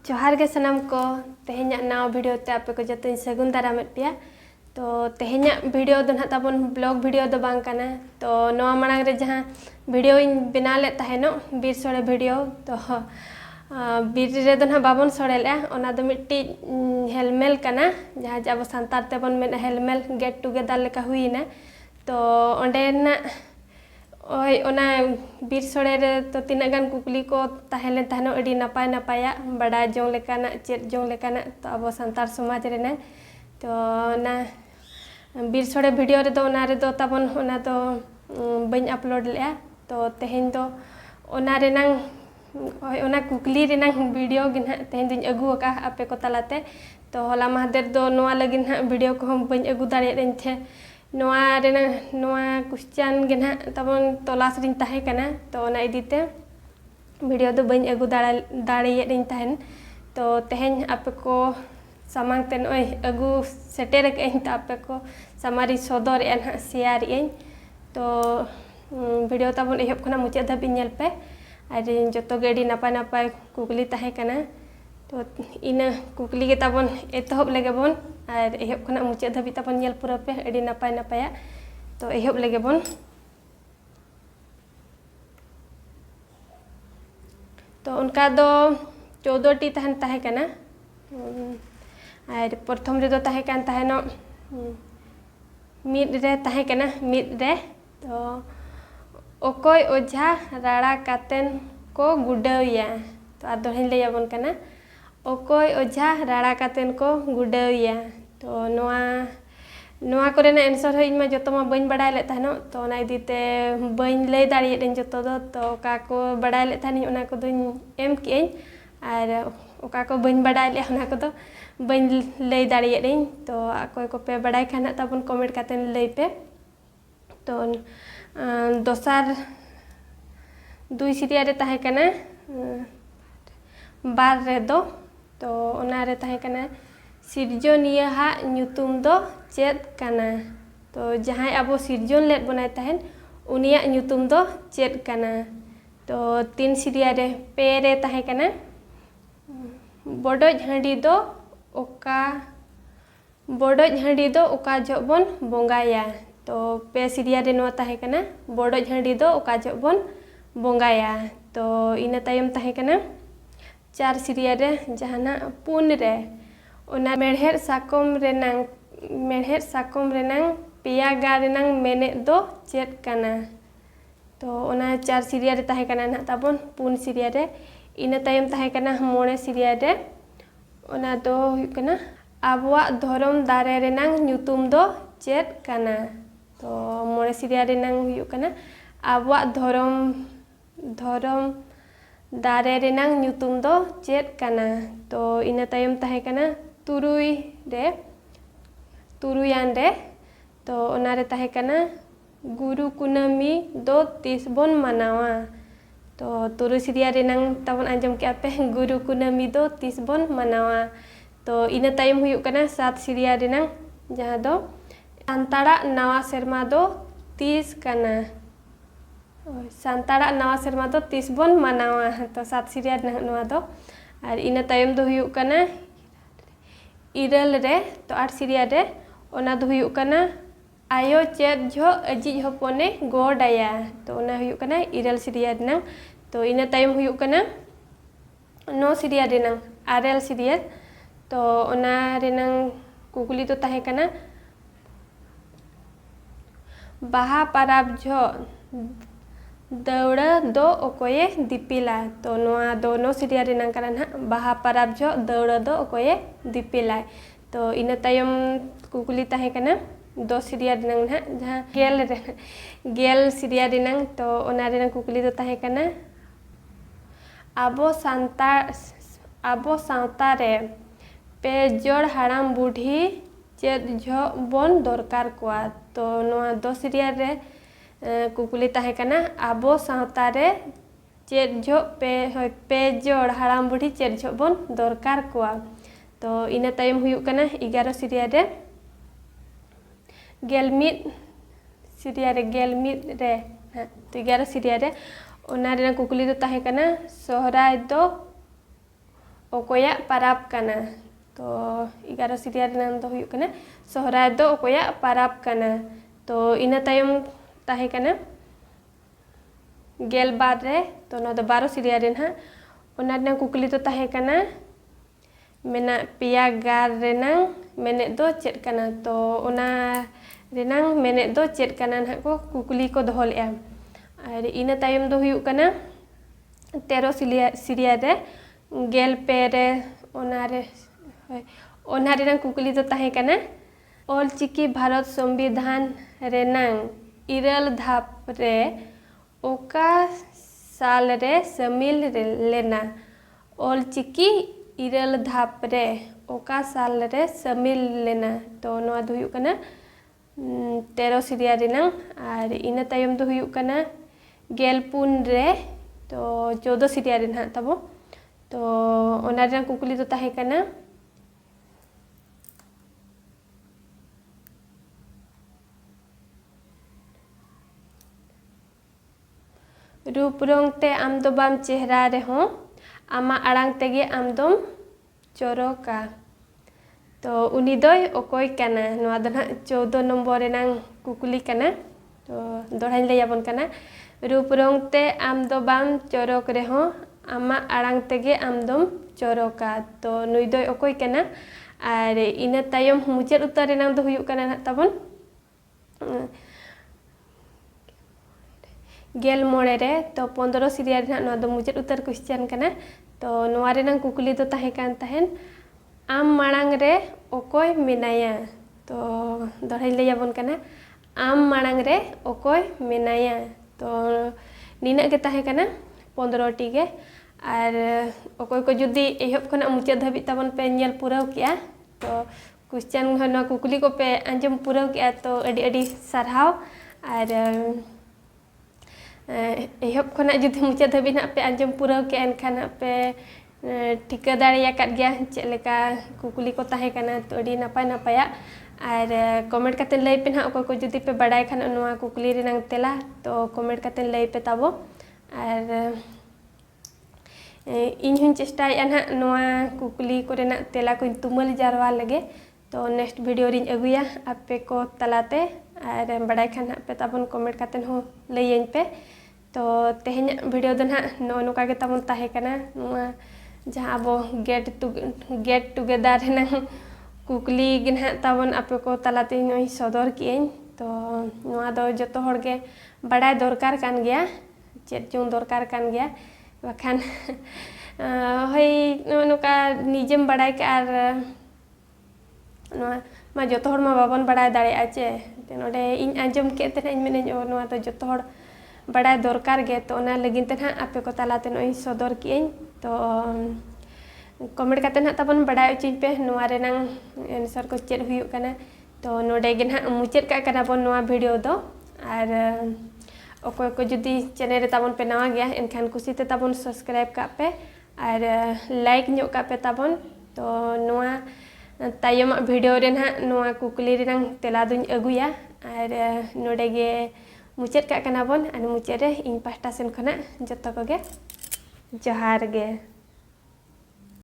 जोहार गे सनाम को तेहेन्या नाव वीडियो ते आपे को जतन सगुन दारामेत पिया तो तेहेन्या वीडियो दो ना ताबन ब्लॉग वीडियो दो बांग काना तो नवा मांग रे जहां वीडियो इन बना ले ताहेनो बीर सोड़े वीडियो तो बीर रे दो ना बाबन सोड़े ले ओना दो मिट्टी हेलमेल काना जहां जाबो संतार ते बन मेन हेलमेल गेट टुगेदर लेका हुईना तो ओंडे ना ओय ओना बीर सोड़े रे तो तीना गान कुकली को ताहेले ताहनो अडी नपाय नपाया बड़ा जों लेकाना चेत जों लेकाना तो अब संतार समाज रे ना तो ना बीर सोड़े वीडियो रे दो ओना रे दो ताबन ओना तो बइन अपलोड लेया तो तेहेन दो ओना रे नांग ओय ओना कुकली रे नांग वीडियो गिना तेहेन दिन अगु का आपे को तलाते तो होला महदेर दो नोआ लगिन हा वीडियो को बइन अगु दाड़े रेन थे नोआ रेना नोआ क्वेश्चन गिना तबन तलाश रिन ताहे कना तो ओना इदीते वीडियो दो बइन अगु दाड़े रेन ताहेन तो तेहेन आपे को सामांग ते नोय अगु सेटेर के तो आपे को सामारी सदर एन हा शेयर एन तो वीडियो तबन एहब खना मुचे धाबि नेल पे आर जतो गेडी नापाय नापाय कुकली ताहे कना तो इना कुकली के ताबन एतहब लेगे बन और एहब खना मुचे धाबि ताबन नेल पूरा पे अडी नापाय नापाया तो एहब लेगे बन तो उनका दो 14 टी तहन ताहे कना और प्रथम रे दो ताहे कान ताहेनो मिद रे ताहे कना मिद रे तो ओकोय ओझा राड़ा कातेन को गुडौया तो आ दोहिन ले याबन कना ओकोय ओझा राड़ा कातेन को गुडौया तो नोआ कोरेना आंसर होई मा जतो मा बइन बडाय ले तानो तो ओना इदीते बइन लay दाड़िये देन जतो दो तो का को बडाय ले थानी ओना को दोन एम केन और ओका को बइन बडाय ले ओना को दो बइन लay दाड़िये देन तो अकोय को पे बडाय खाना ताबन कमेंट कातेन लay पे तो दोसार दुई सिरिया रे ताहे कना बार रे दो तो ओना रे ताहे कना सिरजोनिया हा न्यूतुम दो चेद कना तो जहां अबो सिरजोन लेट बनाय ताहेन उनिया न्यूतुम दो चेद कना तो 3 सिरिया रे पे रे ताहे कना बडोज हांडी दो ओका जबन बोंगाया तो पे सिरिया रे नो ताहे कना बडोज हांडी दो ओका जबन बोंगाया तो इना तायम ताहे कना 4 सिरिया रे जहाना पुन रे ओना मेढ़ेर साकम रेनांग पिया गा रेनांग मेने दो चेद कना तो ओना 4 सिरिया रे ताहे कना ना ताबन पुन सिरिया रे इना तायम ताहे कना मोणे सिरिया रे ओना दो हुई कना आबवा धरम दारे रेनांग न्यूतुम दो चेद कना तो मोणे सिरिया रेनांग हुई कना आबवा धरम दारे रेनांग न्यूतुम दो चेद कना तो इना तायम ताहे कना तुरुयान रे तो ओना रे ताहे कना गुरु कुनामी दो 30 बन मनावा तो तुरु सिरिया रेनांग ताबन आंजम के आपे गुरु कुनामी दो 30 बन मनावा तो इना तायम हुई कना 7 सिरिया रेनांग जहां दो सांताड़ा नवा सेरमा दो 30 कना सांताड़ा नवा सेरमा दो 30 बन मनावा तो 7 सिरिया नवा दो और इना तायम दो हुई कना इरल रे तो 8 सिरिया रे ओना दो हुई कना आयो चेद झो अजिज होपने गोडाया तो ओना हुई कना इरल सिरिया रेनांग तो इना तायम हुई कना 9 सिरिया रेनांग आरएल सिरिया तो ओना रेनांग कुकुली तो ताहे कना बाहा पाराब झो दौड़ा दो ओकोये दीपिला तो नोआ दोनों सिरिया रेनांग कना ना बाहा पाराब झो दौड़ा दो ओकोये दीपिला तो इना तायम कुकुली ताहे कना 2 सिरिया रेनांग ना जहां गेल सिरिया रेनांग तो ओना रेनांग कुकुली तो ताहे कना आबो सावता रे पे जोड़ हाड़ाम बुढ़ी चेद झो बन दरकार कोआ तो नोआ 2 सिरिया रे कुकुली ताहे कना आबो सावता रे चेद झो पे जोड़ हाड़ाम बुढ़ी चेद झो बन दरकार कोआ तो इना तायम हुई कना 11 सिरिया रे गेलमिद सिरिया रे तो 11 सिरिया रे ओना रे कुकुली तो ताहे कना सोहराय दो okoyak parab kana to 11 serial renang do huyuk kana sohray do okoyak parab kana to ina tayom tahe kana gel bar re to no do 12 serial renang ona renang kukuli do tahe kana mena pia gar renang menek do chet kana to ona renang menek do chet kana nah ko kukuli ko doho le'a ar ina tayom do huyuk kana 13 serial re gel pere ona renang kukuli do tahe kana Olchiki Bharat Samvidhan renang इरल धाप रे ओका साल रे समिल लेना Olchiki इरल धाप रे ओका साल रे समिल लेना तो नोआ दो हुयुक कना 13 serial renang और ina tayom do huyuk kana gelpun re तो 14 serial renang tabo तो ona renang kukuli do tahe kana रूप रंग ते आम दो बाम चेहरा रे हो आमा आड़ांग तेगे आम दोम चोरोका तो उनी दोय ओकोय काना नोआ दो ना 14 नंबर रेनांग कुकुली काना तो दोड़ाइन लैयाबन काना रूप रंग ते आम दो बाम चोरोक रे हो आमा आड़ांग तेगे आम दोम चोरोका तो नुई दोय ओकोय काना और ina tayom मुचेद उतर रेनांग दो हुयुक काना ना ताबन गेल मोड़े रे तो 15 serial ना नोआ दो मुचेद उतर क्वेश्चन काना तो नोआ रेनांग कुकुली दो ताहे कान ताहेन आम माड़ांग रे ओकोय मेनाया तो दोड़ाइन लैयाबन काना आम माड़ांग रे ओकोय मेनाया तो निना के ताहे काना 15 टी गे और ओकोय को जुदी एहब खना मुचेद धाबि ताबन पे नेल पुराव किया तो क्वेश्चन हनो कुकुली को पे आंजम पुराव किया तो अडी अडी सारहाव और एहब खना जुदी मुचेद धाबि ना पे आंजम पुराव किया एनखान पे ठिका दाड़िया काट गया चेलेका कुकुली को ताहे काना तो अडी नापाय नापाया और कमेंट काते लई पे ना ओकोय को जुदी पे बड़ाय खान नोआ कुकुली रेनांग तेला तो कमेंट काते लई पे ताबो और इन हुन चेष्टाया ना नोआ कुकुली को रेना तेला को तुमल जारवा लगे तो नेक्स्ट वीडियो रिन अगुया आपे को तलाते और बड़ाय खान पे ताबन कमेंट काते हो लईयन पे तो तेहेन वीडियो दो ना नो नोका के ताबन ताहे काना नोआ जहाँ अब गेट टुगेदर रेनांग कुकुली गे ना ताबन आपे को तलाते नोई सदर किएन तो नोआ दो जतो हर के बड़ाय दरकार कान गया चेत जों दरकार कान गया बाखान हई नोका निजेम बड़ाय के आर नोआ मा जतो हर मा बाबन बड़ाय दाड़ेया चे नोडे इन आंजम के ते इन मेने नोआ तो जतो हर बड़ाय दरकार गे तो ना लगिन ते ना आपे को तलाते नोई सदर किएन तो कमेंट काते ना ताबन बड़ाय उचिन पे नोआ रेनांग आंसर को चेत हुयुक काना तो नोडे गे ना मुचेद का काना बन नोआ वीडियो दो और ओकोय को जुदी चैनल रे ताबन पे नवा गया एनखान कुसीते ताबन सब्सक्राइब का पे और लाइक न्यो का पे ताबन तो नोआ तायम वीडियो रे ना नोआ कुकुली रेनांग तेला दुन अगुया और नोडे गे मुचेद का काना बन और मुचेद रे इन पास्टा सेन खना जतो को गे जोहार गे।